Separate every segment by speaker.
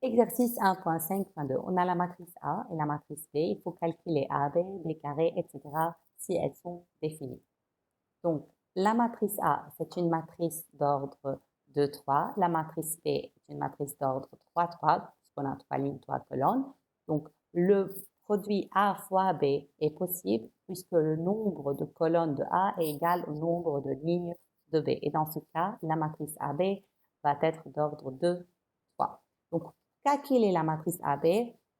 Speaker 1: Exercice 1.5.2. On a la matrice A et la matrice B. Il faut calculer AB, B carré, etc. si elles sont définies. Donc, la matrice A, c'est une matrice d'ordre 2, 3. La matrice B est une matrice d'ordre 3, 3, puisqu'on a 3 lignes, 3 colonnes. Donc, le produit A fois B est possible puisque le nombre de colonnes de A est égal au nombre de lignes de B. Et dans ce cas, la matrice AB va être d'ordre 2, 3. Donc, pour calculer la matrice AB,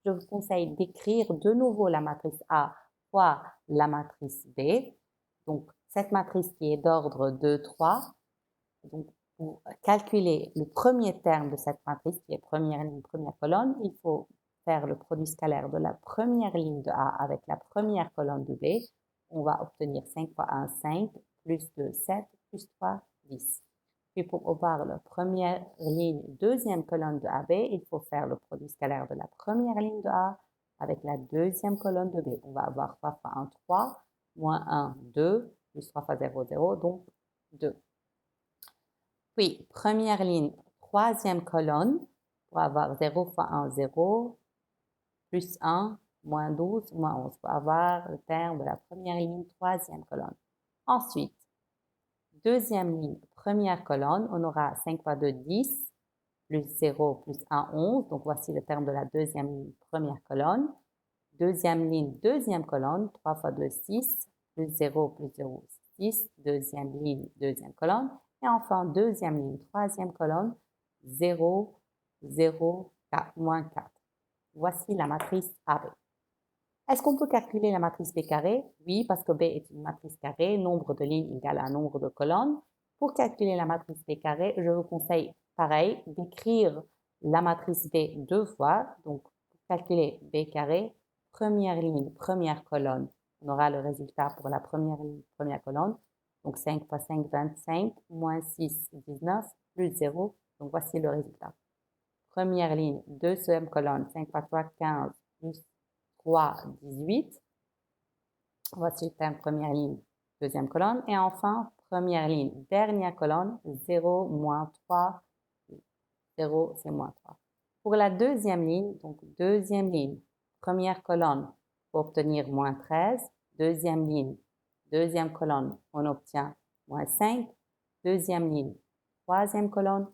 Speaker 1: je vous conseille d'écrire de nouveau la matrice A fois la matrice B. Donc, cette matrice qui est d'ordre 2, 3, donc pour calculer le premier terme de cette matrice, qui est première ligne, première colonne, il faut faire le produit scalaire de la première ligne de A avec la première colonne de B. On va obtenir 5 fois 1, 5, plus 2, 7, plus 3, 10. Puis pour avoir la première ligne, deuxième colonne de AB, il faut faire le produit scalaire de la première ligne de A avec la deuxième colonne de B. On va avoir 3 fois 1, 3, moins 1, 2, plus 3 fois 0, 0, donc 2. Puis, première ligne, troisième colonne, pour avoir 0 fois 1, 0, plus 1, moins 12, moins 11, pour avoir le terme de la première ligne, troisième colonne. Ensuite, deuxième ligne, première colonne, on aura 5 fois 2, 10, plus 0, plus 1, 11. Donc, voici le terme de la deuxième ligne, première colonne. Deuxième ligne, deuxième colonne, 3 fois 2, 6, plus 0, plus 0, 6. Deuxième ligne, deuxième colonne. Et enfin, deuxième ligne, troisième colonne, 0, 0, 4, moins 4. Voici la matrice AB. Est-ce qu'on peut calculer la matrice B carré? Oui, parce que B est une matrice carrée, nombre de lignes égale à nombre de colonnes. Pour calculer la matrice B carré, je vous conseille, pareil, d'écrire la matrice B deux fois. Donc, pour calculer B carré, première ligne, première colonne, on aura le résultat pour la première ligne, première colonne. Donc, 5 fois 5, 25, moins 6, 19, plus 0. Donc, voici le résultat. Première ligne, deuxième colonne, 5 fois 3, 15, plus 3, 18. Voici le terme première ligne, deuxième colonne. Et enfin, première ligne, dernière colonne, 0, moins 3, 0, c'est moins 3. Pour la deuxième ligne, donc deuxième ligne, première colonne, pour obtenir moins 13. Deuxième ligne, deuxième colonne, on obtient moins 5. Deuxième ligne, troisième colonne,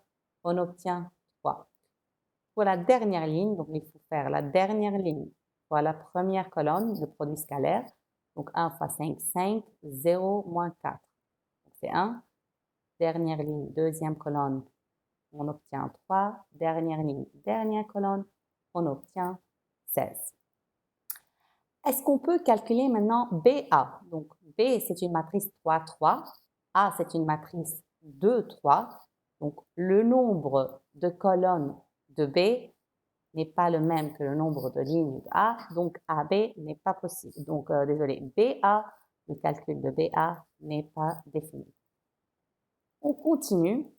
Speaker 1: on obtient 3. Pour la dernière ligne, donc il faut faire la dernière ligne fois la première colonne, le produit scalaire. Donc 1 fois 5, 5, 0, moins 4. Donc c'est 1. Dernière ligne, deuxième colonne, on obtient 3. Dernière ligne, dernière colonne, on obtient 16. Est-ce qu'on peut calculer maintenant BA? Donc B, c'est une matrice 3, 3. A, c'est une matrice 2, 3. Donc le nombre de colonnes de B n'est pas le même que le nombre de lignes de A, donc AB n'est pas possible. Donc, désolé, BA, le calcul de BA n'est pas défini. On continue.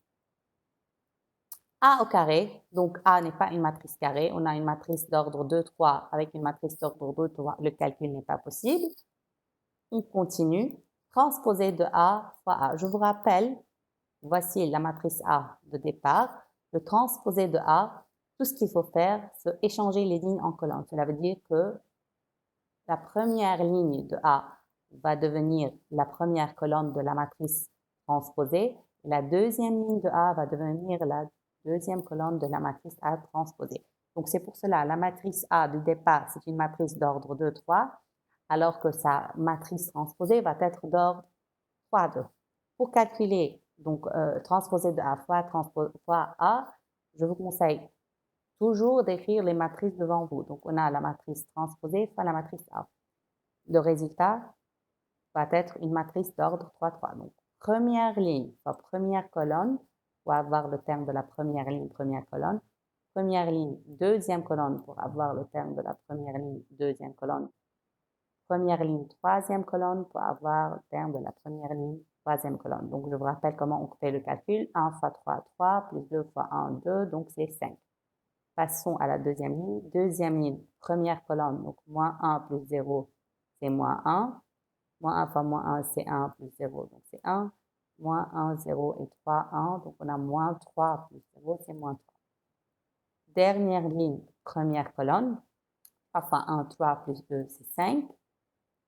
Speaker 1: A au carré, donc A n'est pas une matrice carrée, on a une matrice d'ordre 2, 3 avec une matrice d'ordre 2, 3, le calcul n'est pas possible. On continue. Transposer de A fois A. Je vous rappelle, voici la matrice A de départ. Le transposé de A, tout ce qu'il faut faire, c'est échanger les lignes en colonnes. Cela veut dire que la première ligne de A va devenir la première colonne de la matrice transposée. La deuxième ligne de A va devenir la deuxième colonne de la matrice A transposée. Donc, c'est pour cela, la matrice A du départ, c'est une matrice d'ordre 2, 3, alors que sa matrice transposée va être d'ordre 3, 2. Pour calculer, donc, transposé de A fois A, je vous conseille toujours d'écrire les matrices devant vous. Donc, on a la matrice transposée fois la matrice A. Le résultat va être une matrice d'ordre 3, 3. Donc, première ligne fois première colonne pour avoir le terme de la première ligne, première colonne. Première ligne, deuxième colonne pour avoir le terme de la première ligne, deuxième colonne. Première ligne, troisième colonne pour avoir le terme de la première ligne, troisième colonne. Donc, je vous rappelle comment on fait le calcul. 1 fois 3, 3, plus 2 fois 1, 2, donc c'est 5. Passons à la deuxième ligne. Deuxième ligne, première colonne, donc moins 1 plus 0, c'est moins 1. Moins 1 fois moins 1, c'est 1 plus 0, donc c'est 1. Moins 1, 0 et 3, 1. Donc on a moins 3 plus 0, c'est moins 3. dernière ligne, première colonne. 3 fois 1, 3 plus 2, c'est 5.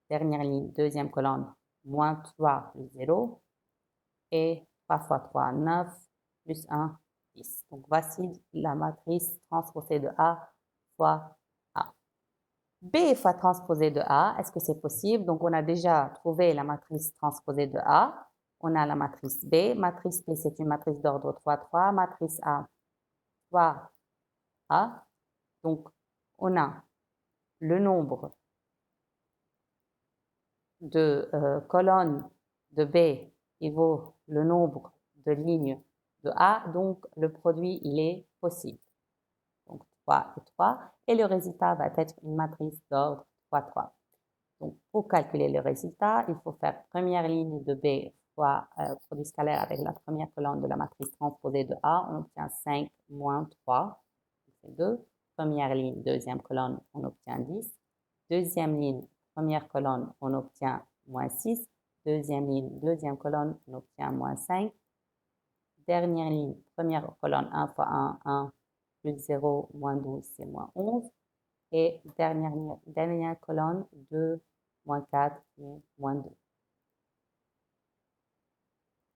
Speaker 1: Dernière ligne, deuxième colonne, moins 3 plus 0. Et 3 fois 3, 9, plus 1, 10. Donc, voici la matrice transposée de A fois A. B fois transposée de A, est-ce que c'est possible? Donc, on a déjà trouvé la matrice transposée de A. On a la matrice B. Matrice B, c'est une matrice d'ordre 3, 3. Matrice A, 3, A. Donc, on a le nombre de colonnes de B qui vaut le nombre de lignes de A. Donc, le produit, il est possible. Donc, 3 et 3. Et le résultat va être une matrice d'ordre 3, 3. Donc, pour calculer le résultat, il faut faire première ligne de B fois produit scalaire avec la première colonne de la matrice transposée de A. On obtient 5 moins 3, c'est 2. Première ligne, deuxième colonne, on obtient 10. Deuxième ligne, première colonne, on obtient moins 6. Deuxième ligne, deuxième colonne, on obtient moins 5. Dernière ligne, première colonne, 1 fois 1, 1, plus 0, moins 12, c'est moins 11. Et dernière colonne, 2, moins 4, et moins 2.